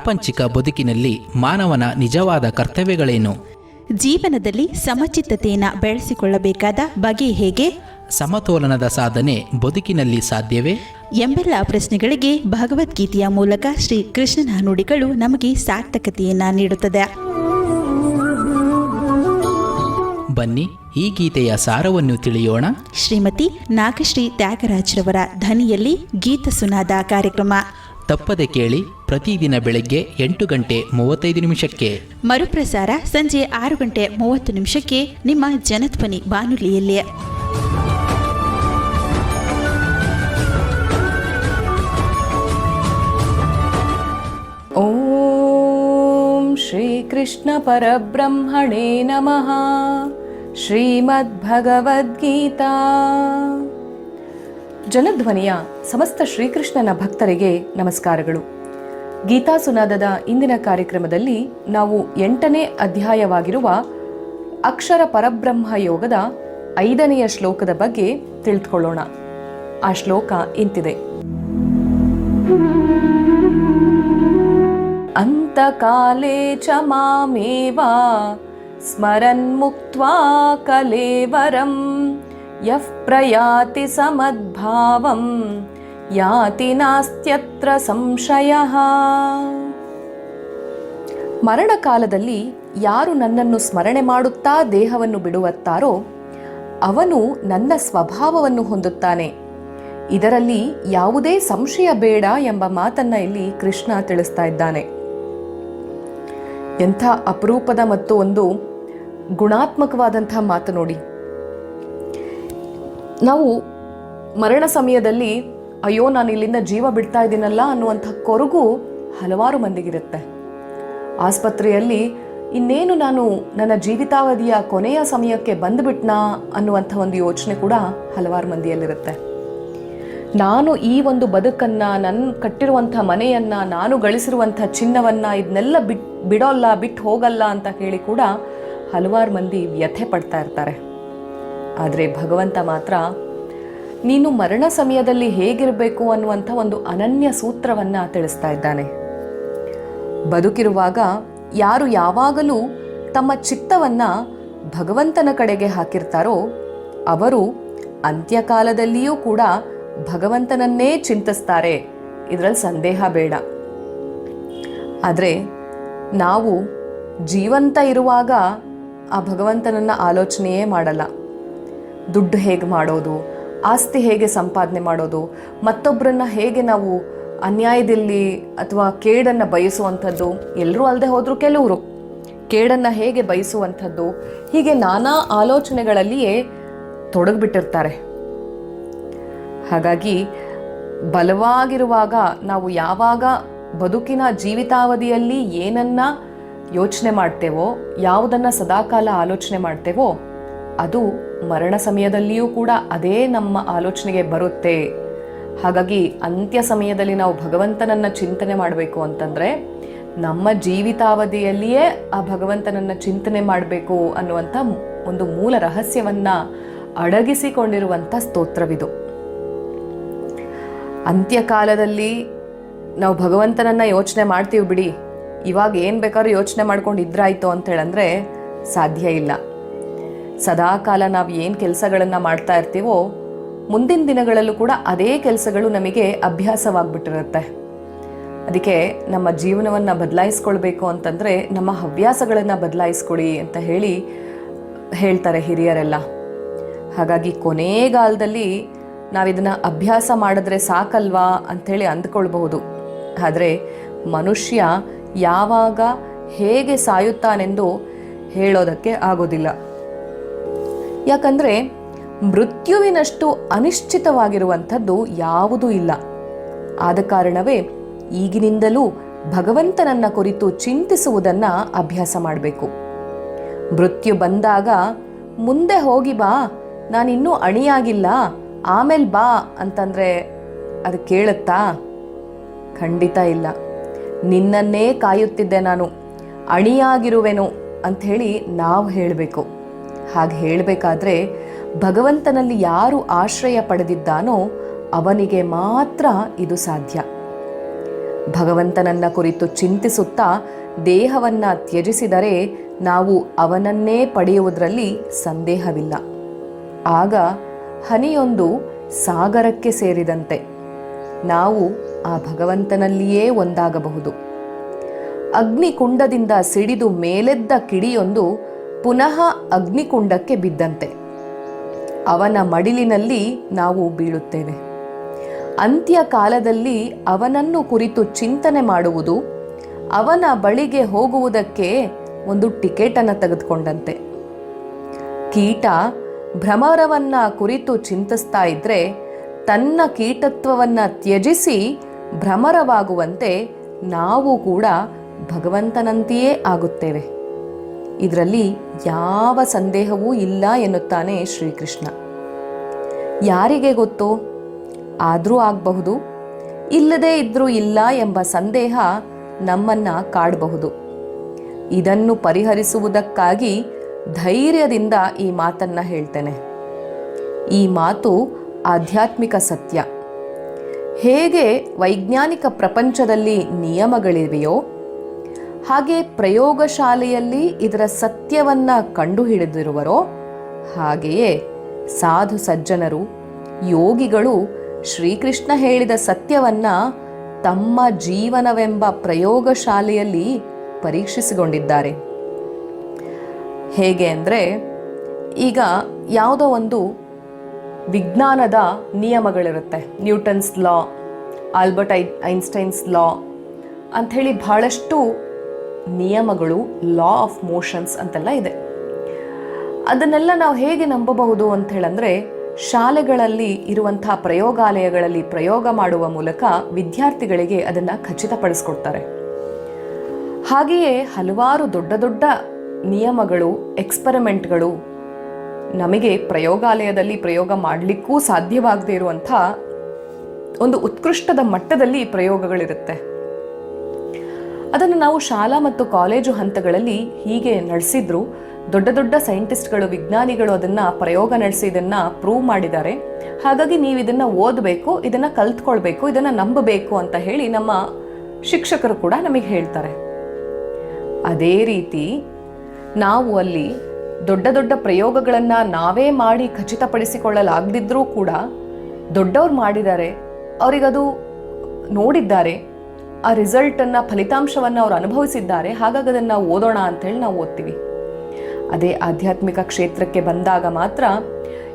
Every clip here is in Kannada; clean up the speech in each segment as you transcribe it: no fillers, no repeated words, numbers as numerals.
ಪ್ರಾಪಂಚಿಕ ಬದುಕಿನಲ್ಲಿ ಮಾನವನ ನಿಜವಾದ ಕರ್ತವ್ಯಗಳೇನು? ಜೀವನದಲ್ಲಿ ಸಮಚಿತ್ತತೆಯನ್ನು ಬೆಳೆಸಿಕೊಳ್ಳಬೇಕಾದ ಬಗೆ ಹೇಗೆ? ಸಮತೋಲನದ ಸಾಧನೆ ಬದುಕಿನಲ್ಲಿ ಸಾಧ್ಯವೇ? ಎಂಬೆಲ್ಲ ಪ್ರಶ್ನೆಗಳಿಗೆ ಭಗವದ್ಗೀತೆಯ ಮೂಲಕ ಶ್ರೀ ಕೃಷ್ಣನ ನುಡಿಗಳು ನಮಗೆ ಸಾರ್ಥಕತೆಯನ್ನು ನೀಡುತ್ತದೆ. ಬನ್ನಿ ಈ ಗೀತೆಯ ಸಾರವನ್ನು ತಿಳಿಯೋಣ. ಶ್ರೀಮತಿ ನಾಗಶ್ರೀ ತ್ಯಾಗರಾಜ್ರವರ ಧ್ವನಿಯಲ್ಲಿ ಗೀತ ಸುನಾದ ಕಾರ್ಯಕ್ರಮ ತಪ್ಪದೆ ಕೇಳಿ. ಪ್ರತಿದಿನ ಬೆಳಗ್ಗೆ 8:35 ಮರುಪ್ರಸಾರ ಸಂಜೆ 6:30 ನಿಮ್ಮ ಜನಧ್ವನಿ ಬಾನುಲಿಯಲ್ಲಿ. ಓಂ ಶ್ರೀ ಕೃಷ್ಣ ಪರಬ್ರಹ್ಮಣೇ ನಮಃ. ಶ್ರೀಮದ್ಭಗವದ್ಗೀತಾ. ಜನಧ್ವನಿಯ ಸಮಸ್ತ ಶ್ರೀಕೃಷ್ಣನ ಭಕ್ತರಿಗೆ ನಮಸ್ಕಾರಗಳು. ಗೀತಾ ಸುನಾದದ ಇಂದಿನ ಕಾರ್ಯಕ್ರಮದಲ್ಲಿ ನಾವು 8ನೇ ಅಧ್ಯಾಯವಾಗಿರುವ ಅಕ್ಷರ ಪರಬ್ರಹ್ಮ ಯೋಗದ 5ನೆಯ ಶ್ಲೋಕದ ಬಗ್ಗೆ ತಿಳಿದುಕೊಳ್ಳೋಣ. ಆ ಶ್ಲೋಕ ಇಂತಿದೆ: ಅಂತಕಾಲೇ ಚ ಮಾಮೇವ ಸ್ಮರನ್ ಮುಕ್ತ್ವಾ ಕಲೇವರಂ ಯಃ ಪ್ರಯಾತಿ ಸಮದ್ಭಾವಂ ಯಾತಿ ನಾಸ್ತ್ಯತ್ರ ಸಂಶಯಃ. ಮರಣಕಾಲದಲ್ಲಿ ಯಾರು ನನ್ನನ್ನು ಸ್ಮರಣೆ ಮಾಡುತ್ತಾ ದೇಹವನ್ನು ಬಿಡುವತ್ತಾರೋ ಅವನು ನನ್ನ ಸ್ವಭಾವವನ್ನು ಹೊಂದುತ್ತಾನೆ. ಇದರಲ್ಲಿ ಯಾವುದೇ ಸಂಶಯ ಬೇಡ ಎಂಬ ಮಾತನ್ನ ಇಲ್ಲಿ ಕೃಷ್ಣ ತಿಳಿಸ್ತಾ ಇದ್ದಾನೆ. ಎಂಥ ಅಪರೂಪದ ಮತ್ತು ಒಂದು ಗುಣಾತ್ಮಕವಾದಂತಹ ಮಾತು ನೋಡಿ. ನಾವು ಮರಣ ಸಮಯದಲ್ಲಿ ಅಯ್ಯೋ ನಾನು ಇಲ್ಲಿಂದ ಜೀವ ಬಿಡ್ತಾ ಇದ್ದೀನಲ್ಲ ಅನ್ನುವಂಥ ಕೊರಗು ಹಲವಾರು ಮಂದಿಗಿರುತ್ತೆ. ಆಸ್ಪತ್ರೆಯಲ್ಲಿ ಇನ್ನೇನು ನಾನು ನನ್ನ ಜೀವಿತಾವಧಿಯ ಕೊನೆಯ ಸಮಯಕ್ಕೆ ಬಂದುಬಿಟ್ನಾ ಅನ್ನುವಂಥ ಒಂದು ಯೋಚನೆ ಕೂಡ ಹಲವಾರು ಮಂದಿಯಲ್ಲಿರುತ್ತೆ. ನಾನು ಈ ಒಂದು ಬದುಕನ್ನ, ನನ್ನ ಕಟ್ಟಿರುವಂಥ ಮನೆಯನ್ನ, ನಾನು ಗಳಿಸಿರುವಂಥ ಚಿನ್ನವನ್ನ ಇದನ್ನೆಲ್ಲ ಬಿಡೋಲ್ಲ, ಬಿಟ್ಟು ಹೋಗಲ್ಲ ಅಂತ ಹೇಳಿ ಕೂಡ ಹಲವಾರು ಮಂದಿ ವ್ಯಥೆ ಪಡ್ತಾ ಇರ್ತಾರೆ. ಆದರೆ ಭಗವಂತ ಮಾತ್ರ ನೀನು ಮರಣ ಸಮಯದಲ್ಲಿ ಹೇಗಿರಬೇಕು ಅನ್ನುವಂಥ ಒಂದು ಅನನ್ಯ ಸೂತ್ರವನ್ನ ತಿಳಿಸ್ತಾ ಇದ್ದಾನೆ. ಬದುಕಿರುವಾಗ ಯಾರು ಯಾವಾಗಲೂ ತಮ್ಮ ಚಿತ್ತವನ್ನ ಭಗವಂತನ ಕಡೆಗೆ ಹಾಕಿರ್ತಾರೋ ಅವರು ಅಂತ್ಯಕಾಲದಲ್ಲಿಯೂ ಕೂಡ ಭಗವಂತನನ್ನೇ ಚಿಂತಿಸ್ತಾರೆ. ಇದರಲ್ಲಿ ಸಂದೇಹ ಬೇಡ. ಆದರೆ ನಾವು ಜೀವಂತ ಇರುವಾಗ ಆ ಭಗವಂತನನ್ನ ಆಲೋಚನೆಯೇ ಮಾಡಲ್ಲ. ದುಡ್ಡು ಹೇಗೆ ಮಾಡೋದು, ಆಸ್ತಿ ಹೇಗೆ ಸಂಪಾದನೆ ಮಾಡೋದು, ಮತ್ತೊಬ್ಬರನ್ನ ಹೇಗೆ ನಾವು ಅನ್ಯಾಯದಲ್ಲಿ ಅಥವಾ ಕೇಡನ್ನು ಬಯಸುವಂಥದ್ದು, ಎಲ್ಲರೂ ಅಲ್ಲದೆ ಹೋದರೂ ಕೆಲವರು ಕೇಡನ್ನು ಹೇಗೆ ಬಯಸುವಂಥದ್ದು, ಹೀಗೆ ನಾನಾ ಆಲೋಚನೆಗಳಲ್ಲಿಯೇ ತೊಡಗಿಬಿಟ್ಟಿರ್ತಾರೆ. ಹಾಗಾಗಿ ಬಲವಾಗಿರುವಾಗ ನಾವು ಯಾವಾಗ ಬದುಕಿನ ಜೀವಿತಾವಧಿಯಲ್ಲಿ ಏನನ್ನ ಯೋಚನೆ ಮಾಡ್ತೇವೋ, ಯಾವುದನ್ನು ಸದಾಕಾಲ ಆಲೋಚನೆ ಮಾಡ್ತೇವೋ ಅದು ಮರಣ ಸಮಯದಲ್ಲಿಯೂ ಕೂಡ ಅದೇ ನಮ್ಮ ಆಲೋಚನೆಗೆ ಬರುತ್ತೆ. ಹಾಗಾಗಿ ಅಂತ್ಯ ಸಮಯದಲ್ಲಿ ನಾವು ಭಗವಂತನನ್ನ ಚಿಂತನೆ ಮಾಡಬೇಕು ಅಂತಂದರೆ ನಮ್ಮ ಜೀವಿತಾವಧಿಯಲ್ಲಿಯೇ ಆ ಭಗವಂತನನ್ನ ಚಿಂತನೆ ಮಾಡಬೇಕು ಅನ್ನುವಂಥ ಒಂದು ಮೂಲ ರಹಸ್ಯವನ್ನ ಅಡಗಿಸಿಕೊಂಡಿರುವಂಥ ಸ್ತೋತ್ರವಿದು. ಅಂತ್ಯಕಾಲದಲ್ಲಿ ನಾವು ಭಗವಂತನನ್ನ ಯೋಚನೆ ಮಾಡ್ತೀವಿ ಬಿಡಿ, ಇವಾಗ ಏನು ಬೇಕಾದ್ರೂ ಯೋಚನೆ ಮಾಡ್ಕೊಂಡು ಇದ್ರಾಯ್ತು ಅಂತೇಳಂದರೆ ಸಾಧ್ಯ ಇಲ್ಲ. ಸದಾಕಾಲ ನಾವು ಏನು ಕೆಲಸಗಳನ್ನು ಮಾಡ್ತಾ ಇರ್ತೀವೋ ಮುಂದಿನ ದಿನಗಳಲ್ಲೂ ಕೂಡ ಅದೇ ಕೆಲಸಗಳು ನಮಗೆ ಅಭ್ಯಾಸವಾಗ್ಬಿಟ್ಟಿರುತ್ತೆ. ಅದಕ್ಕೆ ನಮ್ಮ ಜೀವನವನ್ನು ಬದಲಾಯಿಸ್ಕೊಳ್ಬೇಕು ಅಂತಂದರೆ ನಮ್ಮ ಹವ್ಯಾಸಗಳನ್ನು ಬದಲಾಯಿಸ್ಕೊಡಿ ಅಂತ ಹೇಳ್ತಾರೆ ಹಿರಿಯರೆಲ್ಲ. ಹಾಗಾಗಿ ಕೊನೆಗಾಲದಲ್ಲಿ ನಾವಿದನ್ನು ಅಭ್ಯಾಸ ಮಾಡಿದ್ರೆ ಸಾಕಲ್ವಾ ಅಂಥೇಳಿ ಅಂದ್ಕೊಳ್ಬಹುದು. ಆದರೆ ಮನುಷ್ಯ ಯಾವಾಗ ಹೇಗೆ ಸಾಯುತ್ತಾನೆಂದು ಹೇಳೋದಕ್ಕೆ ಆಗೋದಿಲ್ಲ. ಯಾಕಂದರೆ ಮೃತ್ಯುವಿನಷ್ಟು ಅನಿಶ್ಚಿತವಾಗಿರುವಂಥದ್ದು ಯಾವುದೂ ಇಲ್ಲ. ಆದ ಕಾರಣವೇ ಈಗಿನಿಂದಲೂ ಭಗವಂತನನ್ನ ಕುರಿತು ಚಿಂತಿಸುವುದನ್ನು ಅಭ್ಯಾಸ ಮಾಡಬೇಕು. ಮೃತ್ಯು ಬಂದಾಗ ಮುಂದೆ ಹೋಗಿ ಬಾ, ನಾನಿನ್ನೂ ಅಣಿಯಾಗಿಲ್ಲ, ಆಮೇಲೆ ಬಾ ಅಂತಂದರೆ ಅದು ಕೇಳುತ್ತಾ? ಖಂಡಿತ ಇಲ್ಲ. ನಿನ್ನನ್ನೇ ಕಾಯುತ್ತಿದ್ದೆ ನಾನು, ಅಣಿಯಾಗಿರುವೆನು ಅಂಥೇಳಿ ನಾವು ಹೇಳಬೇಕು. ಹಾಗೆ ಹೇಳಬೇಕಾದ್ರೆ ಭಗವಂತನಲ್ಲಿ ಯಾರು ಆಶ್ರಯ ಪಡೆದಿದ್ದಾನೋ ಅವನಿಗೆ ಮಾತ್ರ ಇದು ಸಾಧ್ಯ. ಭಗವಂತನನ್ನ ಕುರಿತು ಚಿಂತಿಸುತ್ತಾ ದೇಹವನ್ನು ತ್ಯಜಿಸಿದರೆ ನಾವು ಅವನನ್ನೇ ಪಡೆಯುವುದರಲ್ಲಿ ಸಂದೇಹವಿಲ್ಲ. ಆಗ ಹನಿಯೊಂದು ಸಾಗರಕ್ಕೆ ಸೇರಿದಂತೆ ನಾವು ಆ ಭಗವಂತನಲ್ಲಿಯೇ ಒಂದಾಗಬಹುದು. ಅಗ್ನಿಕುಂಡದಿಂದ ಸಿಡಿದು ಮೇಲೆದ್ದ ಕಿಡಿಯೊಂದು ಪುನಃ ಅಗ್ನಿಕುಂಡಕ್ಕೆ ಬಿದ್ದಂತೆ ಅವನ ಮಡಿಲಿನಲ್ಲಿ ನಾವು ಬೀಳುತ್ತೇವೆ. ಅಂತ್ಯಕಾಲದಲ್ಲಿ ಅವನನ್ನು ಕುರಿತು ಚಿಂತನೆ ಮಾಡುವುದು ಅವನ ಬಳಿಗೆ ಹೋಗುವುದಕ್ಕೆ ಒಂದು ಟಿಕೆಟನ್ನು ತೆಗೆದುಕೊಂಡಂತೆ. ಕೀಟ ಭ್ರಮರವನ್ನ ಕುರಿತು ಚಿಂತಿಸ್ತಾ ಇದ್ರೆ ತನ್ನ ಕೀಟತ್ವವನ್ನು ತ್ಯಜಿಸಿ ಭ್ರಮರವಾಗುವಂತೆ ನಾವು ಕೂಡ ಭಗವಂತನಂತೆಯೇ ಆಗುತ್ತೇವೆ. ಇದರಲ್ಲಿ ಯಾವ ಸಂದೇಹವೂ ಇಲ್ಲ ಎನ್ನುತ್ತಾನೆ ಶ್ರೀಕೃಷ್ಣ. ಯಾರಿಗೆ ಗೊತ್ತೋ, ಆದರೂ ಆಗಬಹುದು, ಇಲ್ಲದೇ ಇದ್ರೂ ಇಲ್ಲ ಎಂಬ ಸಂದೇಹ ನಮ್ಮನ್ನ ಕಾಡಬಹುದು. ಇದನ್ನು ಪರಿಹರಿಸುವುದಕ್ಕಾಗಿ ಧೈರ್ಯದಿಂದ ಈ ಮಾತನ್ನ ಹೇಳ್ತೇನೆ. ಈ ಮಾತು ಆಧ್ಯಾತ್ಮಿಕ ಸತ್ಯ. ಹೇಗೆ ವೈಜ್ಞಾನಿಕ ಪ್ರಪಂಚದಲ್ಲಿ ನಿಯಮಗಳಿವೆಯೋ ಹಾಗೆ ಪ್ರಯೋಗಶಾಲೆಯಲ್ಲಿ ಇದರ ಸತ್ಯವನ್ನ ಕಂಡುಹಿಡಿದಿರುವರೋ ಹಾಗೆಯೇ ಸಾಧು ಸಜ್ಜನರು, ಯೋಗಿಗಳು ಶ್ರೀಕೃಷ್ಣ ಹೇಳಿದ ಸತ್ಯವನ್ನ ತಮ್ಮ ಜೀವನವೆಂಬ ಪ್ರಯೋಗಶಾಲೆಯಲ್ಲಿ ಪರೀಕ್ಷಿಸಿಕೊಂಡಿದ್ದಾರೆ. ಹೇಗೆ ಅಂದರೆ, ಈಗ ಯಾವುದೋ ಒಂದು ವಿಜ್ಞಾನದ ನಿಯಮಗಳಿರುತ್ತೆ. ನ್ಯೂಟನ್ಸ್ ಲಾ, ಆಲ್ಬರ್ಟ್ ಐನ್ಸ್ಟೈನ್ಸ್ ಲಾ ಅಂಥೇಳಿ ಬಹಳಷ್ಟು ನಿಯಮಗಳು, ಲಾ ಆಫ್ ಮೋಷನ್ಸ್ ಅಂತೆಲ್ಲ ಇದೆ. ಅದನ್ನೆಲ್ಲ ನಾವು ಹೇಗೆ ನಂಬಬಹುದು ಅಂತ ಹೇಳಂದ್ರೆ, ಶಾಲೆಗಳಲ್ಲಿ ಇರುವಂತಹ ಪ್ರಯೋಗಾಲಯಗಳಲ್ಲಿ ಪ್ರಯೋಗ ಮಾಡುವ ಮೂಲಕ ವಿದ್ಯಾರ್ಥಿಗಳಿಗೆ ಅದನ್ನು ಖಚಿತಪಡಿಸ್ಕೊಡ್ತಾರೆ. ಹಾಗೆಯೇ ಹಲವಾರು ದೊಡ್ಡ ದೊಡ್ಡ ನಿಯಮಗಳು, ಎಕ್ಸ್ಪರಿಮೆಂಟ್ಗಳು ನಮಗೆ ಪ್ರಯೋಗಾಲಯದಲ್ಲಿ ಪ್ರಯೋಗ ಮಾಡಲಿಕ್ಕೂ ಸಾಧ್ಯವಾಗದೇ ಇರುವಂಥ ಒಂದು ಉತ್ಕೃಷ್ಟದ ಮಟ್ಟದಲ್ಲಿ ಪ್ರಯೋಗಗಳಿರುತ್ತೆ. ಅದನ್ನು ನಾವು ಶಾಲಾ ಮತ್ತು ಕಾಲೇಜು ಹಂತಗಳಲ್ಲಿ ಹೀಗೆ ನಡೆಸಿದ್ರು. ದೊಡ್ಡ ದೊಡ್ಡ ಸೈಂಟಿಸ್ಟ್ಗಳು, ವಿಜ್ಞಾನಿಗಳು ಅದನ್ನು ಪ್ರಯೋಗ ನಡೆಸಿ ಇದನ್ನು ಪ್ರೂವ್ ಮಾಡಿದ್ದಾರೆ. ಹಾಗಾಗಿ ನೀವು ಇದನ್ನು ಓದಬೇಕು, ಇದನ್ನು ಕಲ್ತ್ಕೊಳ್ಬೇಕು, ಇದನ್ನು ನಂಬಬೇಕು ಅಂತ ಹೇಳಿ ನಮ್ಮ ಶಿಕ್ಷಕರು ಕೂಡ ನಮಗೆ ಹೇಳ್ತಾರೆ. ಅದೇ ರೀತಿ ನಾವು ಅಲ್ಲಿ ದೊಡ್ಡ ದೊಡ್ಡ ಪ್ರಯೋಗಗಳನ್ನು ನಾವೇ ಮಾಡಿ ಖಚಿತಪಡಿಸಿಕೊಳ್ಳಲಾಗದಿದ್ರೂ ಕೂಡ ದೊಡ್ಡವ್ರು ಮಾಡಿದ್ದಾರೆ, ಅವರಿಗದು ನೋಡಿದ್ದಾರೆ, ಆ ರಿಸಲ್ಟನ್ನು, ಫಲಿತಾಂಶವನ್ನು ಅವರು ಅನುಭವಿಸಿದ್ದಾರೆ, ಹಾಗಾಗಿ ಅದನ್ನು ನಾವು ಓದೋಣ ಅಂಥೇಳಿ ನಾವು ಓದ್ತೀವಿ. ಅದೇ ಆಧ್ಯಾತ್ಮಿಕ ಕ್ಷೇತ್ರಕ್ಕೆ ಬಂದಾಗ ಮಾತ್ರ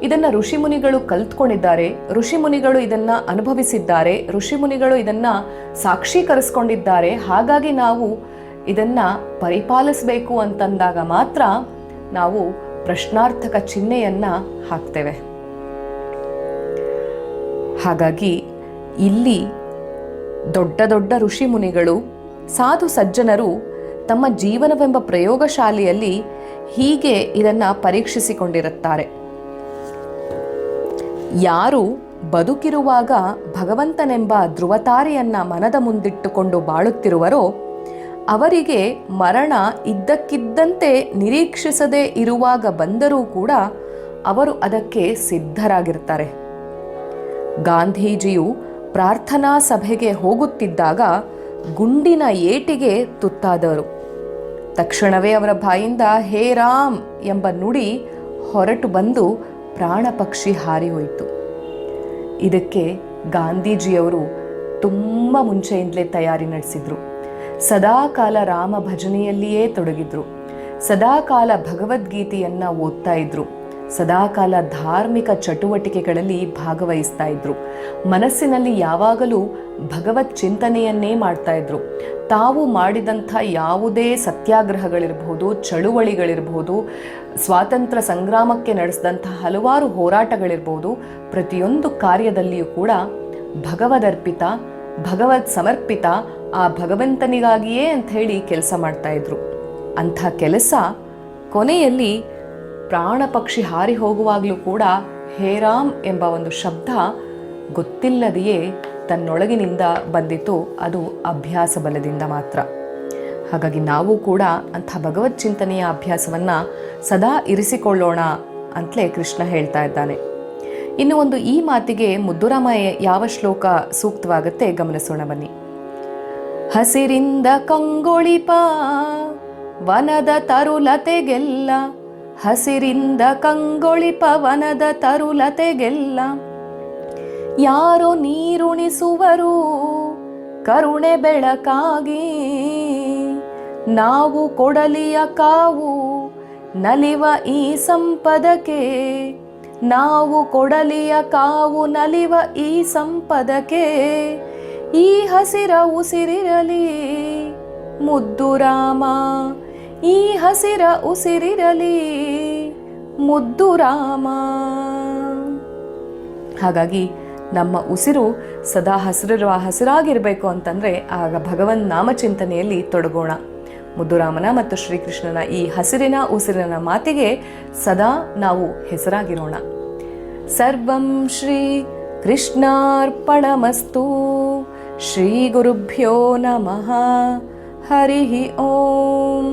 ಇದನ್ನು ಋಷಿಮುನಿಗಳು ಕಲ್ತ್ಕೊಂಡಿದ್ದಾರೆ, ಋಷಿಮುನಿಗಳು ಇದನ್ನು ಅನುಭವಿಸಿದ್ದಾರೆ, ಋಷಿಮುನಿಗಳು ಇದನ್ನು ಸಾಕ್ಷೀಕರಿಸ್ಕೊಂಡಿದ್ದಾರೆ, ಹಾಗಾಗಿ ನಾವು ಇದನ್ನು ಪರಿಪಾಲಿಸಬೇಕು ಅಂತಂದಾಗ ಮಾತ್ರ ನಾವು ಪ್ರಶ್ನಾರ್ಥಕ ಚಿಹ್ನೆಯನ್ನು ಹಾಕ್ತೇವೆ. ಹಾಗಾಗಿ ಇಲ್ಲಿ ದೊಡ್ಡ ದೊಡ್ಡ ಋಷಿ ಮುನಿಗಳು, ಸಾಧು ಸಜ್ಜನರು ತಮ್ಮ ಜೀವನವೆಂಬ ಪ್ರಯೋಗಶಾಲೆಯಲ್ಲಿ ಹೀಗೆ ಇದನ್ನು ಪರೀಕ್ಷಿಸಿಕೊಂಡಿರುತ್ತಾರೆ. ಯಾರು ಬದುಕಿರುವಾಗ ಭಗವಂತನೆಂಬ ಧ್ರುವತಾರೆಯನ್ನ ಮನದ ಮುಂದಿಟ್ಟುಕೊಂಡು ಬಾಳುತ್ತಿರುವರೋ ಅವರಿಗೆ ಮರಣ ಇದ್ದಕ್ಕಿದ್ದಂತೆ ನಿರೀಕ್ಷಿಸದೇ ಇರುವಾಗ ಬಂದರೂ ಕೂಡ ಅವರು ಅದಕ್ಕೆ ಸಿದ್ಧರಾಗಿರ್ತಾರೆ. ಗಾಂಧೀಜಿಯು ಪ್ರಾರ್ಥನಾ ಸಭೆಗೆ ಹೋಗುತ್ತಿದ್ದಾಗ ಗುಂಡಿನ ಏಟಿಗೆ ತುತ್ತಾದರು. ತಕ್ಷಣವೇ ಅವರ ಬಾಯಿಂದ ಹೇ ರಾಮ್ ಎಂಬ ನುಡಿ ಹೊರಟು ಬಂದು ಪ್ರಾಣ ಪಕ್ಷಿ ಹಾರಿ ಹೋಯಿತು. ಇದಕ್ಕೆ ಗಾಂಧೀಜಿಯವರು ತುಂಬ ಮುಂಚೆಯಿಂದಲೇ ತಯಾರಿ ನಡೆಸಿದ್ರು. ಸದಾಕಾಲ ರಾಮ ಭಜನೆಯಲ್ಲಿಯೇ ತೊಡಗಿದ್ರು, ಸದಾಕಾಲ ಭಗವದ್ಗೀತೆಯನ್ನು ಓದ್ತಾ ಇದ್ರು, ಸದಾಕಾಲ ಧಾರ್ಮಿಕ ಚಟುವಟಿಕೆಗಳಲ್ಲಿ ಭಾಗವಹಿಸ್ತಾ ಇದ್ರು, ಮನಸ್ಸಿನಲ್ಲಿ ಯಾವಾಗಲೂ ಭಗವತ್ ಚಿಂತನೆಯನ್ನೇ ಮಾಡ್ತಾ ಇದ್ರು. ತಾವು ಮಾಡಿದಂಥ ಯಾವುದೇ ಸತ್ಯಾಗ್ರಹಗಳಿರಬಹುದು, ಚಳುವಳಿಗಳಿರಬಹುದು, ಸ್ವಾತಂತ್ರ್ಯ ಸಂಗ್ರಾಮಕ್ಕೆ ನಡೆಸಿದಂಥ ಹಲವಾರು ಹೋರಾಟಗಳಿರ್ಬೋದು, ಪ್ರತಿಯೊಂದು ಕಾರ್ಯದಲ್ಲಿಯೂ ಕೂಡ ಭಗವದರ್ಪಿತ, ಭಗವತ್ ಸಮರ್ಪಿತ, ಆ ಭಗವಂತನಿಗಾಗಿಯೇ ಅಂತ ಹೇಳಿ ಕೆಲಸ ಮಾಡ್ತಾ ಇದ್ರು. ಅಂಥ ಕೆಲಸ ಕೊನೆಯಲ್ಲಿ ಪ್ರಾಣ ಪಕ್ಷಿ ಹಾರಿ ಹೋಗುವಾಗಲೂ ಕೂಡ ಹೇ ರಾಮ್ ಎಂಬ ಒಂದು ಶಬ್ದ ಗೊತ್ತಿಲ್ಲದೆಯೇ ತನ್ನೊಳಗಿನಿಂದ ಬಂದಿತು. ಅದು ಅಭ್ಯಾಸ ಬಲದಿಂದ ಮಾತ್ರ. ಹಾಗಾಗಿ ನಾವು ಕೂಡ ಅಂಥ ಭಗವತ್ ಚಿಂತನೆಯ ಅಭ್ಯಾಸವನ್ನು ಸದಾ ಇರಿಸಿಕೊಳ್ಳೋಣ ಅಂತಲೇ ಕೃಷ್ಣ ಹೇಳ್ತಾ ಇದ್ದಾನೆ. ಇನ್ನು ಒಂದು ಈ ಮಾತಿಗೆ ಮುದ್ದುರಾಮ ಯಾವ ಶ್ಲೋಕ ಸೂಕ್ತವಾಗುತ್ತೆ ಗಮನಿಸೋಣ ಬನ್ನಿ. ಹಸಿರಿಂದ ಕಂಗೊಳಿಪ ವನದ ತರುಲತೆಗೆಲ್ಲ, ಹಸಿರಿಂದ ಕಂಗೊಳಿಪ ವನದ ತರುಲತೆಗೆಲ್ಲ. ಯಾರೋ ನೀರುಣಿಸುವರು ಕರುಣೆ ಬೆಳಕಾಗಿ, ನಾವು ಕೊಡಲಿಯ ಕಾವು ನಲಿವ ಈ ಸಂಪದಕ್ಕೆ, ನಾವು ಕೊಡಲಿಯ ಕಾವು ನಲಿವ ಈ ಸಂಪದಕ್ಕೆ. ಈ ಹಸಿರ ಉಸಿರಿರಲಿ ಮುದ್ದು ರಾಮ, ಈ ಹಸಿರ ಉಸಿರಿರಲಿ ಮುದ್ದು ರಾಮ. ಹಾಗಾಗಿ ನಮ್ಮ ಉಸಿರು ಸದಾ ಹಸಿರಾಗಿರಬೇಕು ಅಂತಂದರೆ ಆಗ ಭಗವನ್ ನಾಮಚಿಂತನೆಯಲ್ಲಿ ತೊಡಗೋಣ. ಮುದ್ದುರಾಮನ ಮತ್ತು ಶ್ರೀಕೃಷ್ಣನ ಈ ಹಸಿರಿನ ಉಸಿರಿನ ಮಾತಿಗೆ ಸದಾ ನಾವು ಹೆಸರಾಗಿರೋಣ. ಸರ್ವಂ ಶ್ರೀ ಕೃಷ್ಣಾರ್ಪಣಮಸ್ತು. ಶ್ರೀ ಗುರುಭ್ಯೋ ನಮಃ. ಹರಿ ಓಂ.